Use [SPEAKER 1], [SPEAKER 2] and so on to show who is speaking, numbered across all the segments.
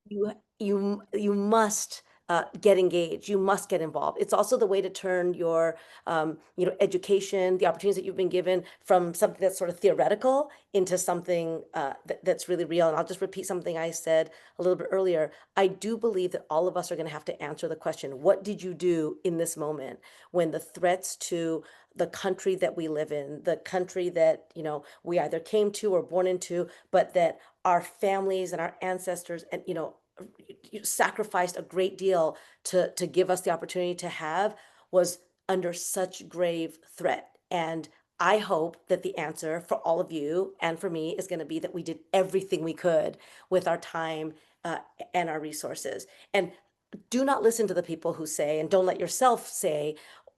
[SPEAKER 1] you must get engaged. You must get involved. It's also the way to turn your education, the opportunities that you've been given from something that's sort of theoretical into something that's really real. And I'll just repeat something I said a little bit earlier. I do believe that all of us are going to have to answer the question, what did you do in this moment when the threats to the country that we live in, the country that, we either came to or born into, but that our families and our ancestors and, sacrificed a great deal to give us the opportunity to have, was under such grave threat. And I hope that the answer for all of you and for me is going to be that we did everything we could with our time and our resources. And do not listen to the people who say, and don't let yourself say,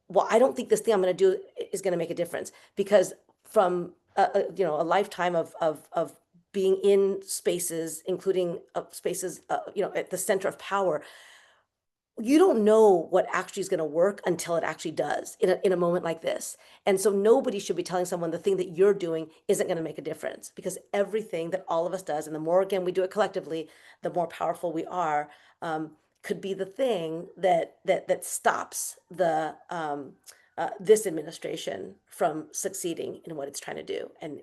[SPEAKER 1] well, I don't think this thing I'm going to do is going to make a difference, because from a lifetime of being in spaces, including spaces, at the center of power, you don't know what actually is going to work until it actually does in a moment like this. And so nobody should be telling someone the thing that you're doing isn't going to make a difference, because everything that all of us does, and the more, again, we do it collectively, the more powerful we are, could be the thing that stops this administration from succeeding in what it's trying to do. And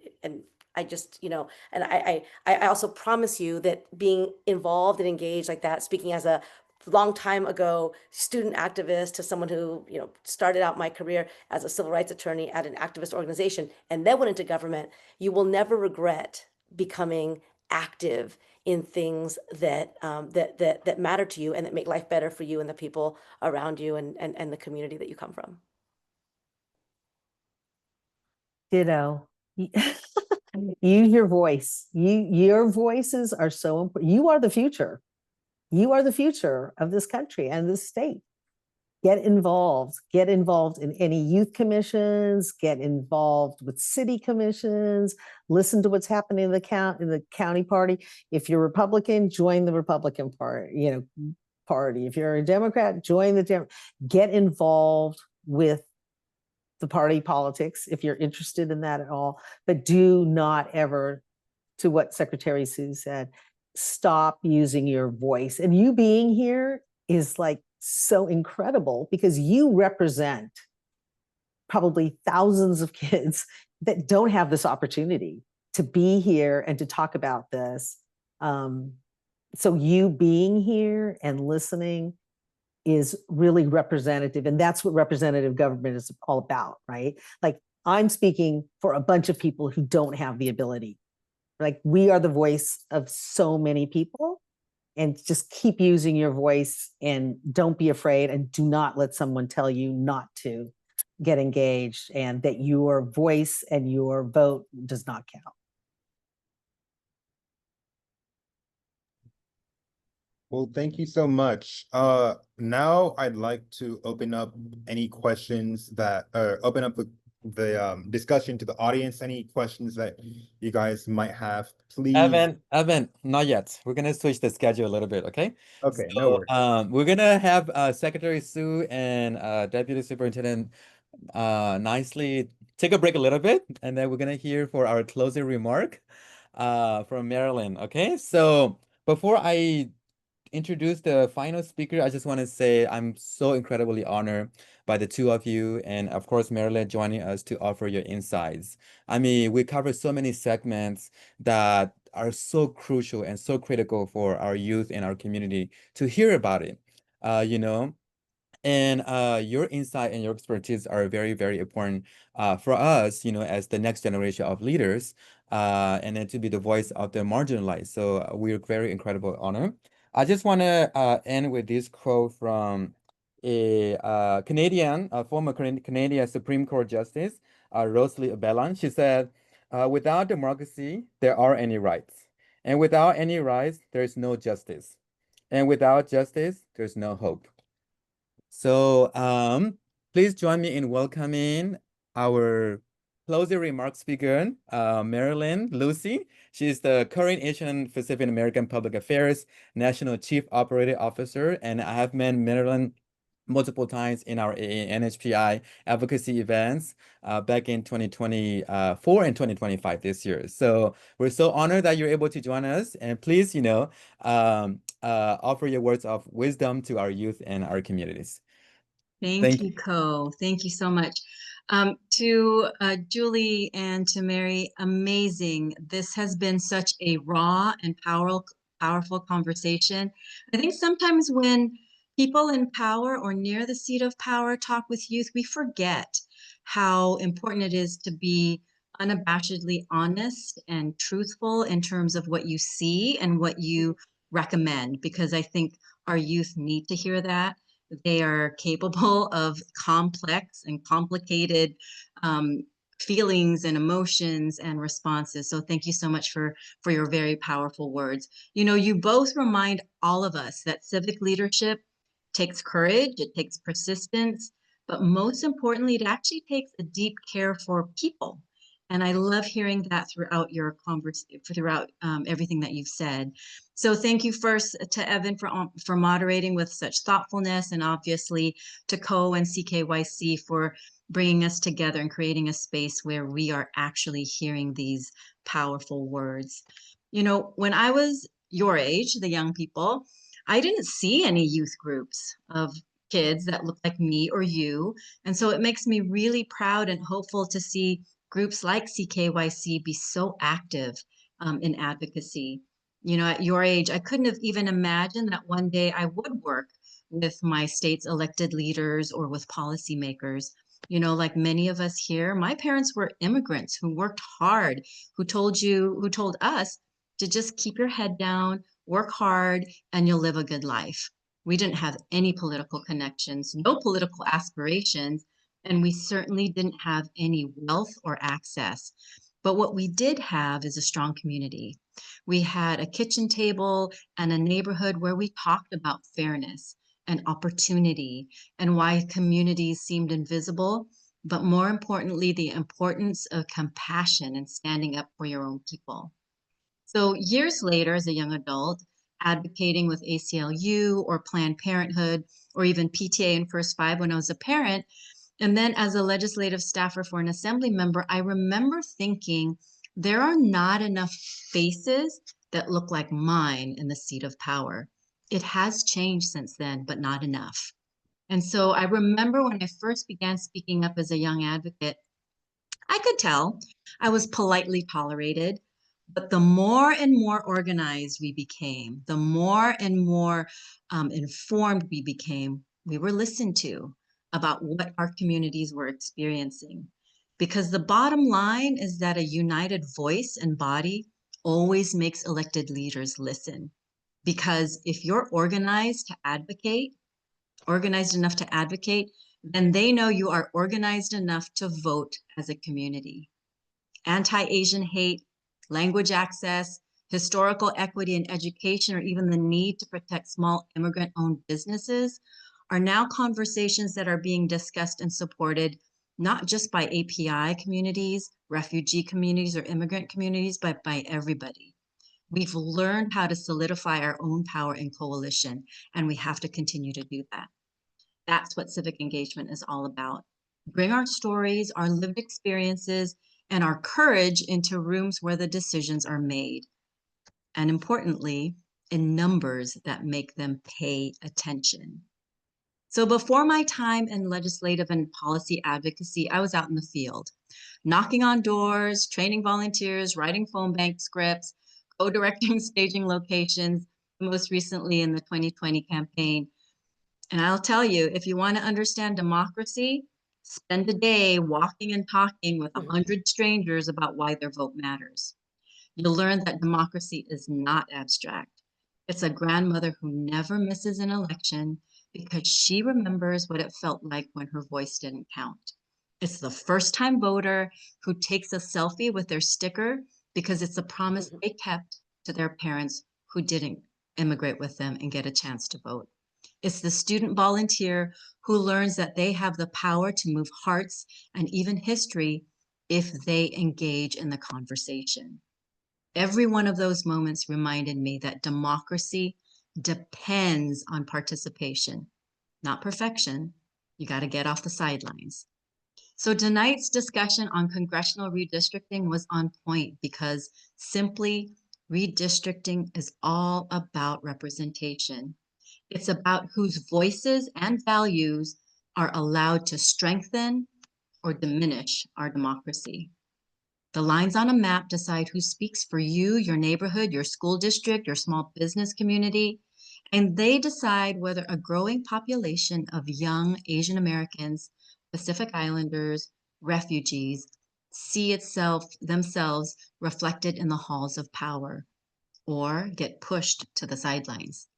[SPEAKER 1] I just, and I also promise you that being involved and engaged like that, speaking as a long time ago student activist to someone who, started out my career as a civil rights attorney at an activist organization and then went into government, you will never regret becoming active in things that matter to you and that make life better for you and the people around you and the community that you come from.
[SPEAKER 2] Ditto. Use your voice. Your voices are so important. You are the future. You are the future of this country and this state. Get involved. Get involved in any youth commissions. Get involved with city commissions. Listen to what's happening in the county party. If you're Republican, join the Republican party. Party. If you're a Democrat, join the Democrat. Get involved with the party politics if you're interested in that at all. But do not ever, to what Secretary Sue said, stop using your voice. And you being here is like so incredible, because you represent probably thousands of kids that don't have this opportunity to be here and to talk about this. So you being here and listening is really representative. And that's what representative government is all about, right? Like, I'm speaking for a bunch of people who don't have the ability. Like, we are the voice of so many people, and just keep using your voice and don't be afraid, and do not let someone tell you not to get engaged and that your voice and your vote does not count.
[SPEAKER 3] Well, thank you so much. Now I'd like to open up any questions that, open up the discussion to the audience. Any questions that you guys might have, please.
[SPEAKER 4] Evan, not yet. We're gonna switch the schedule a little bit, okay?
[SPEAKER 3] Okay,
[SPEAKER 4] So,
[SPEAKER 3] no worries.
[SPEAKER 4] we're gonna have Secretary Sue and Deputy Superintendent nicely take a break a little bit, and then we're gonna hear for our closing remark from Marilyn. Okay, so before I introduce the final speaker, I just want to say I'm so incredibly honored by the two of you, and of course Marilyn joining us to offer your insights. I mean, we cover so many segments that are so crucial and so critical for our youth and our community to hear about it. And your insight and your expertise are very, very important for us, as the next generation of leaders, and then to be the voice of the marginalized. So we're very incredible honor. I just want to end with this quote from a former Canadian Supreme Court Justice, Rosalie Bellon. She said, without democracy, there are any rights. And without any rights, there is no justice. And without justice, there's no hope. So please join me in welcoming our closing remarks speaker, Marilyn Lucey. She's the current Asian Pacific American Public Affairs National Chief Operating Officer, and I have met Marilyn multiple times in our NHPI advocacy events back in 2024 and 2025 this year. So we're so honored that you're able to join us, and please, offer your words of wisdom to our youth and our communities.
[SPEAKER 5] Thank you, Co. Thank you so much. To Julie and to Mary, amazing. This has been such a raw and powerful conversation. I think sometimes when people in power or near the seat of power talk with youth, we forget how important it is to be unabashedly honest and truthful in terms of what you see and what you recommend, because I think our youth need to hear that. They are capable of complex and complicated feelings and emotions and responses. So thank you so much for your very powerful words. You know, you both remind all of us that civic leadership takes courage, it takes persistence, but most importantly, it actually takes a deep care for people. And I love hearing that throughout your conversation, throughout everything that you've said. So thank you first to Evan for moderating with such thoughtfulness, and obviously to Co and CKYC for bringing us together and creating a space where we are actually hearing these powerful words. You know, when I was your age, the young people, I didn't see any youth groups of kids that look like me or you. And so it makes me really proud and hopeful to see groups like CKYC be so active in advocacy. You know, at your age, I couldn't have even imagined that one day I would work with my state's elected leaders or with policymakers. You know, like many of us here, my parents were immigrants who worked hard, who told us to just keep your head down, work hard, and you'll live a good life. We didn't have any political connections, no political aspirations, and we certainly didn't have any wealth or access. But what we did have is a strong community. We had a kitchen table and a neighborhood where we talked about fairness and opportunity and why communities seemed invisible, but more importantly, the importance of compassion and standing up for your own people. So years later, as a young adult, advocating with ACLU or Planned Parenthood or even PTA and First Five when I was a parent, and then as a legislative staffer for an assembly member, I remember thinking there are not enough faces that look like mine in the seat of power. It has changed since then, but not enough. And so I remember when I first began speaking up as a young advocate, I could tell I was politely tolerated, but the more and more organized we became, the more and more informed we became, we were listened to about what our communities were experiencing. Because the bottom line is that a united voice and body always makes elected leaders listen. Because if you're organized enough to advocate, then they know you are organized enough to vote as a community. Anti-Asian hate, language access, historical equity in education, or even the need to protect small immigrant-owned businesses are now conversations that are being discussed and supported not just by API communities, refugee communities, or immigrant communities, but by everybody. We've learned how to solidify our own power in coalition, and we have to continue to do that. That's what civic engagement is all about. Bring our stories, our lived experiences, and our courage into rooms where the decisions are made. And importantly, in numbers that make them pay attention. So before my time in legislative and policy advocacy, I was out in the field, knocking on doors, training volunteers, writing phone bank scripts, co-directing staging locations, most recently in the 2020 campaign. And I'll tell you, if you want to understand democracy, spend a day walking and talking with 100 strangers about why their vote matters. You'll learn that democracy is not abstract. It's a grandmother who never misses an election because she remembers what it felt like when her voice didn't count. It's the first-time voter who takes a selfie with their sticker because it's a promise they kept to their parents who didn't immigrate with them and get a chance to vote. It's the student volunteer who learns that they have the power to move hearts and even history if they engage in the conversation. Every one of those moments reminded me that democracy depends on participation, not perfection. You got to get off the sidelines. So tonight's discussion on congressional redistricting was on point because simply Redistricting is all about representation. It's about whose voices and values are allowed to strengthen or diminish our democracy. The lines on a map decide who speaks for you, your neighborhood, your school district, your small business community, and they decide whether a growing population of young Asian Americans, Pacific Islanders, refugees see themselves reflected in the halls of power or get pushed to the sidelines.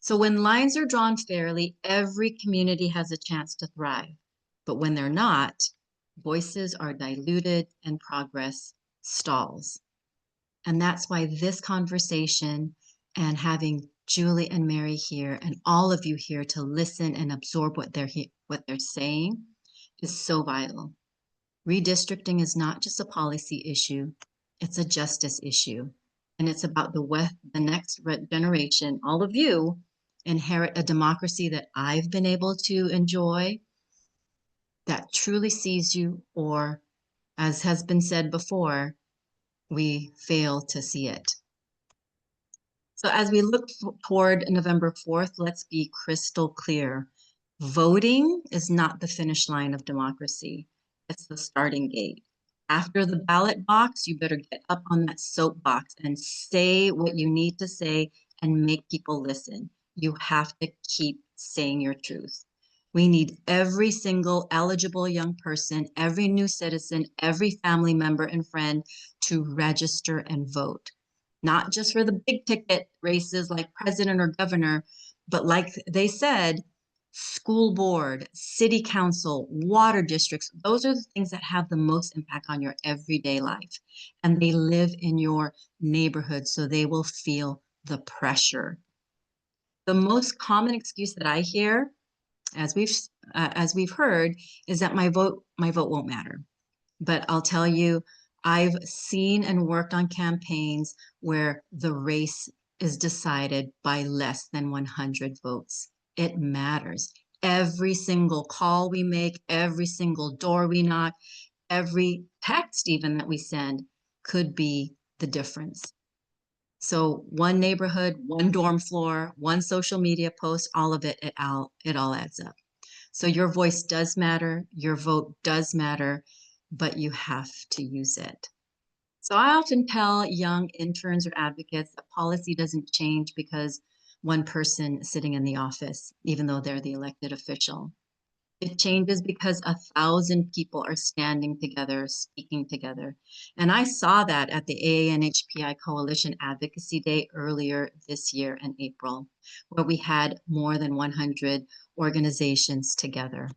[SPEAKER 5] So when lines are drawn fairly, every community has a chance to thrive. But when they're not, voices are diluted and progress stalls. And that's why this conversation and having Julie and Mary here and all of you here to listen and absorb what they're saying is so vital. Redistricting is not just a policy issue, it's a justice issue. And it's about the next generation, all of you, inherit a democracy that I've been able to enjoy, that truly sees you, or as has been said before, we fail to see it. So as we look toward November 4th, let's be crystal clear. Voting is not the finish line of democracy. It's the starting gate. After the ballot box, you better get up on that soapbox and say what you need to say and make people listen. You have to keep saying your truth. We need every single eligible young person, every new citizen, every family member and friend to register and vote. Not just for the big ticket races like president or governor, but like they said, school board, city council, water districts. Those are the things that have the most impact on your everyday life. And they live in your neighborhood, so they will feel the pressure. The most common excuse that I hear, as we've heard, is that my vote won't matter. But I'll tell you, I've seen and worked on campaigns where the race is decided by less than 100 votes. It matters. Every single call we make, every single door we knock, every text even that we send could be the difference. So one neighborhood, one dorm floor, one social media post, all of it all adds up. So your voice does matter, your vote does matter, but you have to use it. So I often tell young interns or advocates that policy doesn't change because one person is sitting in the office, even though they're the elected official. It changes because 1,000 people are standing together, speaking together. And I saw that at the AANHPI Coalition Advocacy Day earlier this year in April, where we had more than 100 organizations together.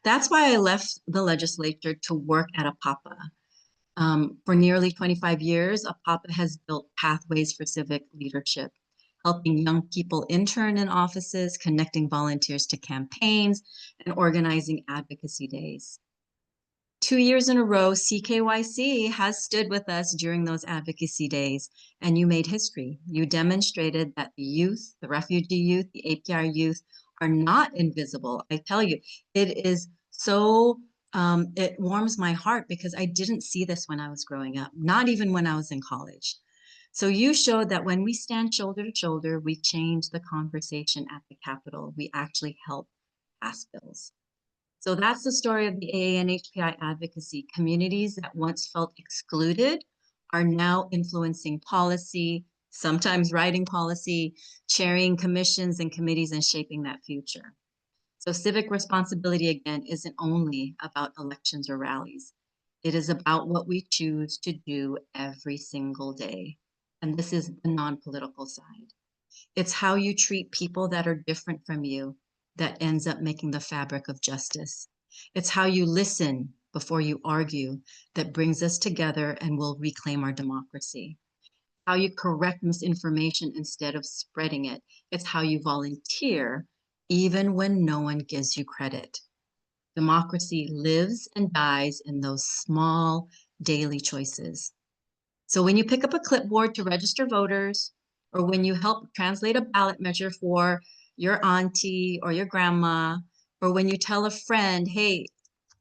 [SPEAKER 5] That's why I left the legislature to work at APAPA. For nearly 25 years, APAPA has built pathways for civic leadership, helping young people intern in offices, connecting volunteers to campaigns, and organizing advocacy days. 2 years in a row, CKYC has stood with us during those advocacy days, and you made history. You demonstrated that the youth, the refugee youth, the APR youth are not invisible. I tell you, it is so, it warms my heart because I didn't see this when I was growing up, not even when I was in college. So you showed that when we stand shoulder to shoulder, we change the conversation at the Capitol. We actually help pass bills. So that's the story of the AANHPI advocacy. Communities that once felt excluded are now influencing policy, sometimes writing policy, chairing commissions and committees, and shaping that future. So civic responsibility, again, isn't only about elections or rallies. It is about what we choose to do every single day. And this is the non-political side. It's how you treat people that are different from you that ends up making the fabric of justice. It's how you listen before you argue that brings us together and will reclaim our democracy. How you correct misinformation instead of spreading it. It's how you volunteer even when no one gives you credit. Democracy lives and dies in those small daily choices. So when you pick up a clipboard to register voters, or when you help translate a ballot measure for your auntie or your grandma, or when you tell a friend, hey,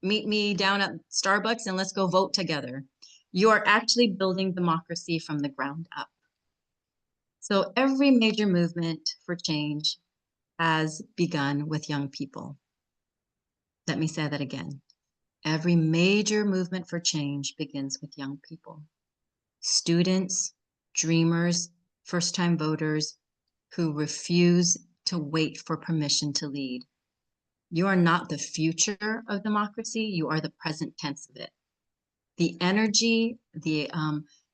[SPEAKER 5] meet me down at Starbucks and let's go vote together, You are actually building democracy from the ground up. So every major movement for change has begun with young people. Let me say that again. Every major movement for change begins with young people. Students, dreamers, first-time voters who refuse to wait for permission to lead. You are not the future of democracy, you are the present tense of it. The energy, the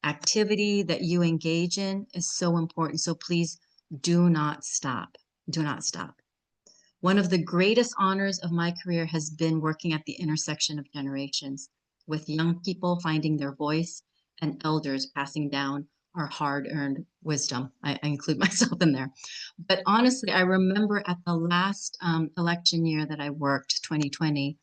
[SPEAKER 5] activity that you engage in is so important. So please do not stop. Do not stop. One of the greatest honors of my career has been working at the intersection of generations, with young people finding their voice and elders passing down our hard-earned wisdom. I include myself in there. But honestly, I remember at the last election year that I worked, 2020,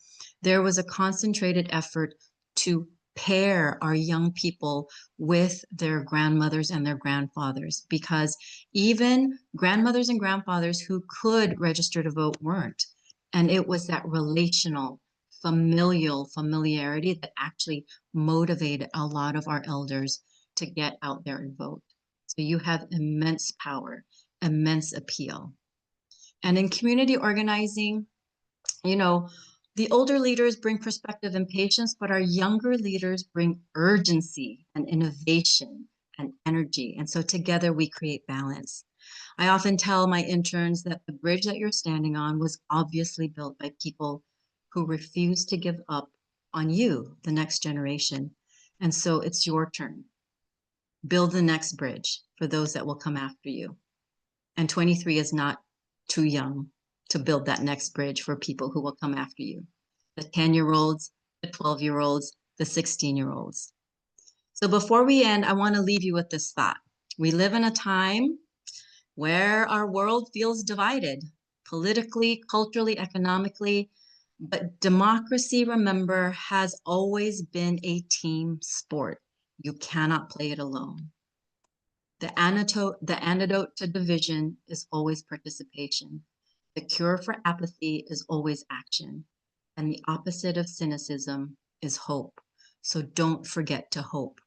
[SPEAKER 5] there was a concentrated effort to pair our young people with their grandmothers and their grandfathers, because even grandmothers and grandfathers who could register to vote weren't. And it was that relational, familiarity that actually motivated a lot of our elders to get out there and vote. So you have immense power, immense appeal. And in community organizing, you know, the older leaders bring perspective and patience, but our younger leaders bring urgency and innovation and energy. And so together we create balance. I often tell my interns that the bridge that you're standing on was obviously built by people who refuse to give up on you, the next generation. And so it's your turn. Build the next bridge for those that will come after you. And 23 is not too young to build that next bridge for people who will come after you. The 10-year-olds, the 12-year-olds, the 16-year-olds. So before we end, I want to leave you with this thought. We live in a time where our world feels divided, politically, culturally, economically, but democracy, remember, has always been a team sport. You cannot play it alone. The antidote to division is always participation. The cure for apathy is always action. And the opposite of cynicism is hope. So don't forget to hope.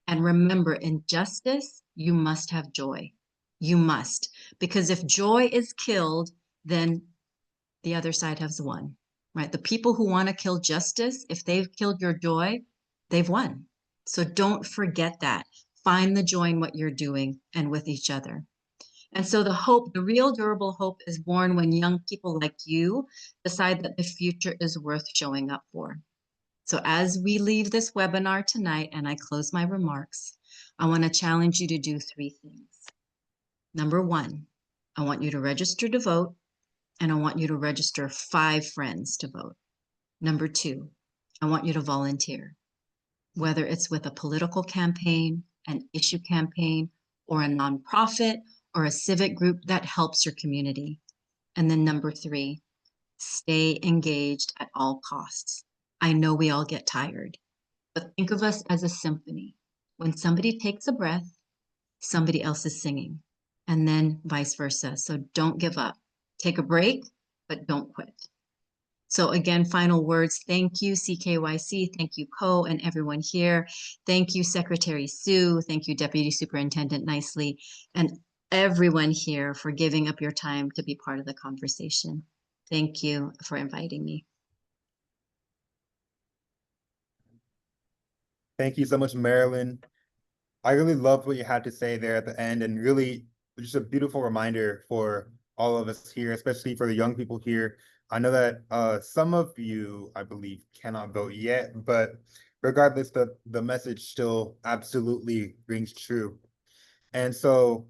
[SPEAKER 5] And remember, in justice, you must have joy. You must. Because if joy is killed, then the other side has won, right? The people who want to kill justice, if they've killed your joy, they've won. So don't forget that. Find the joy in what you're doing and with each other. And so the hope, the real durable hope, is born when young people like you decide that the future is worth showing up for. So as we leave this webinar tonight and I close my remarks, I want to challenge you to do 3 things. Number 1, I want you to register to vote, and I want you to register 5 friends to vote. Number 2, I want you to volunteer, whether it's with a political campaign, an issue campaign, or a nonprofit, or a civic group that helps your community. And then number 3, stay engaged at all costs. I know we all get tired, but think of us as a symphony. When somebody takes a breath, somebody else is singing, and then vice versa. So don't give up. Take a break, but don't quit. So again, final words. Thank you, CKYC. Thank you, Co, and everyone here. Thank you, Secretary Sue. Thank you, Deputy Superintendent Nicely, and everyone here for giving up your time to be part of the conversation. Thank you for inviting me.
[SPEAKER 3] Thank you so much, Marilyn. I really loved what you had to say there at the end, and really just a beautiful reminder for all of us here, especially for the young people here. I know that some of you, I believe, cannot vote yet, but regardless, the message still absolutely rings true. And so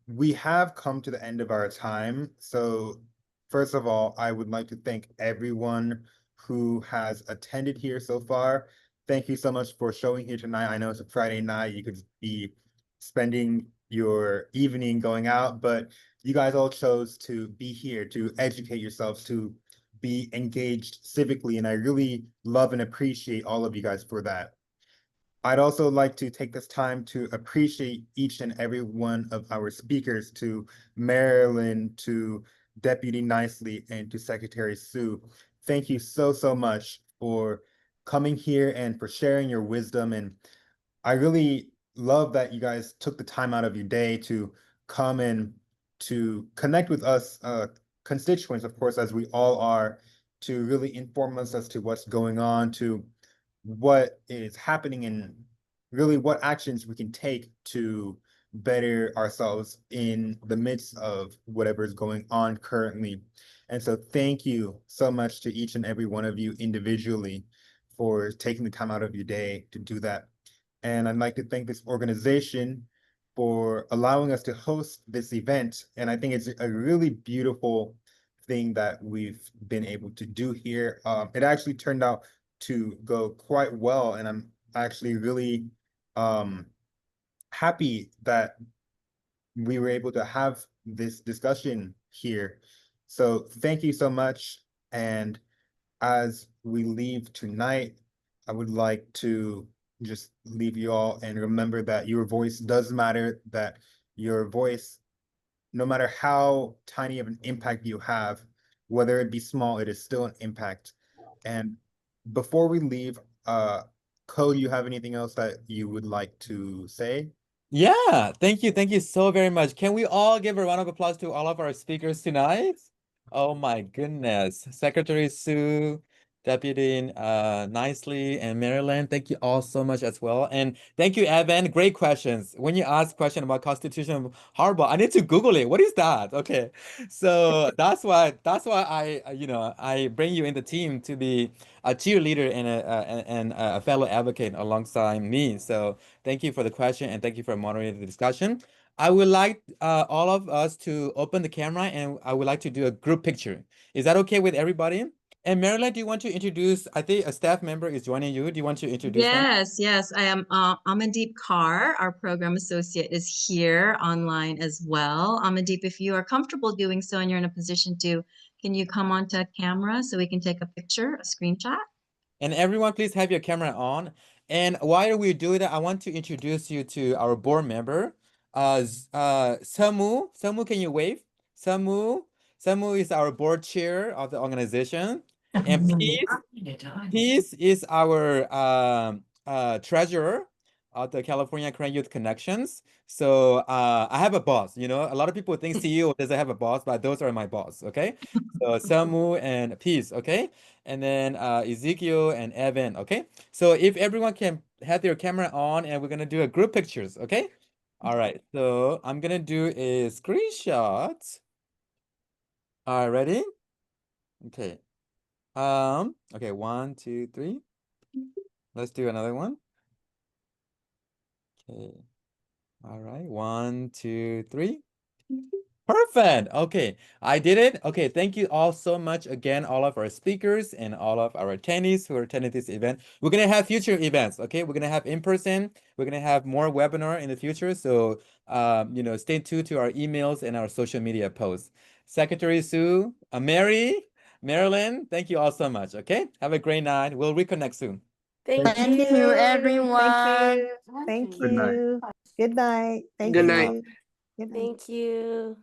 [SPEAKER 3] we have come to the end of our time. So first of all, I would like to thank everyone who has attended here so far. Thank you so much for showing here tonight. I know it's a Friday night. You could be spending your evening going out, but you guys all chose to be here to educate yourselves, to be engaged civically. And I really love and appreciate all of you guys for that. I'd also like to take this time to appreciate each and every one of our speakers, to Marilyn, to Deputy Nicely, and to Secretary Sue. Thank you so much for coming here and for sharing your wisdom. And I really love that you guys took the time out of your day to come and to connect with us, constituents, of course, as we all are, to really inform us as to what's going on, to what is happening, and really what actions we can take to better ourselves in the midst of whatever is going on currently. And so thank you so much to each and every one of you individually for taking the time out of your day to do that. And I'd like to thank this organization for allowing us to host this event. And I think it's a really beautiful thing that we've been able to do here. It actually turned out to go quite well, and I'm actually really happy that we were able to have this discussion here. So thank you so much. And as we leave tonight, I would like to just leave you all and remember that your voice does matter, that your voice, no matter how tiny of an impact you have, whether it be small, it is still an impact. And before we leave, Ko, you have anything else that you would like to say?
[SPEAKER 4] Yeah, thank you so very much. Can we all give a round of applause to all of our speakers tonight? Oh my goodness. Secretary Sue, Deputy Nicely, and Marilyn, thank you all so much as well. And thank you, Evan. Great questions. When you ask question about Constitution of Harbor, I need to Google it. What is that? Okay. So that's why I bring you in the team to be a cheerleader and a fellow advocate alongside me. So thank you for the question and thank you for moderating the discussion. I would like all of us to open the camera and I would like to do a group picture. Is that okay with everybody? And Marilyn, do you want to introduce, I think a staff member is joining you. Do you want to introduce them?
[SPEAKER 5] Yes, I am Amandeep Kaur, our program associate, is here online as well. Amandeep, if you are comfortable doing so and you're in a position to, can you come onto camera so we can take a picture, a screenshot?
[SPEAKER 4] And everyone, please have your camera on. And while we do that, I want to introduce you to our board member, Samu. Samu, can you wave? Samu. Samu is our board chair of the organization. And Peace is our treasurer of the California Korean Youth Connections. So I have a boss, you know, a lot of people think CEO doesn't have a boss, but those are my boss, okay? So Samu and Peace, okay? And then Ezekiel and Evan, okay? So if everyone can have their camera on and we're gonna do a group pictures, okay? All right, so I'm gonna do a screenshot. All right, ready? Okay. Okay, 1, 2, 3. Let's do another one. Okay. All right, 1, 2, 3. Perfect. Okay, I did it. Okay, thank you all so much again, all of our speakers and all of our attendees who are attending this event. We're gonna have future events, okay? We're gonna have in person. We're gonna have more webinar in the future. So, stay tuned to our emails and our social media posts. Secretary Sue, Marilyn, thank you all so much. Okay, have a great night. We'll reconnect soon.
[SPEAKER 1] Thank
[SPEAKER 2] Thank
[SPEAKER 1] you.
[SPEAKER 2] you,
[SPEAKER 1] everyone.
[SPEAKER 2] Thank
[SPEAKER 3] Good night.
[SPEAKER 2] you. Good night. Thank
[SPEAKER 6] Good
[SPEAKER 2] you.
[SPEAKER 6] night.
[SPEAKER 2] Good night.
[SPEAKER 1] Thank you.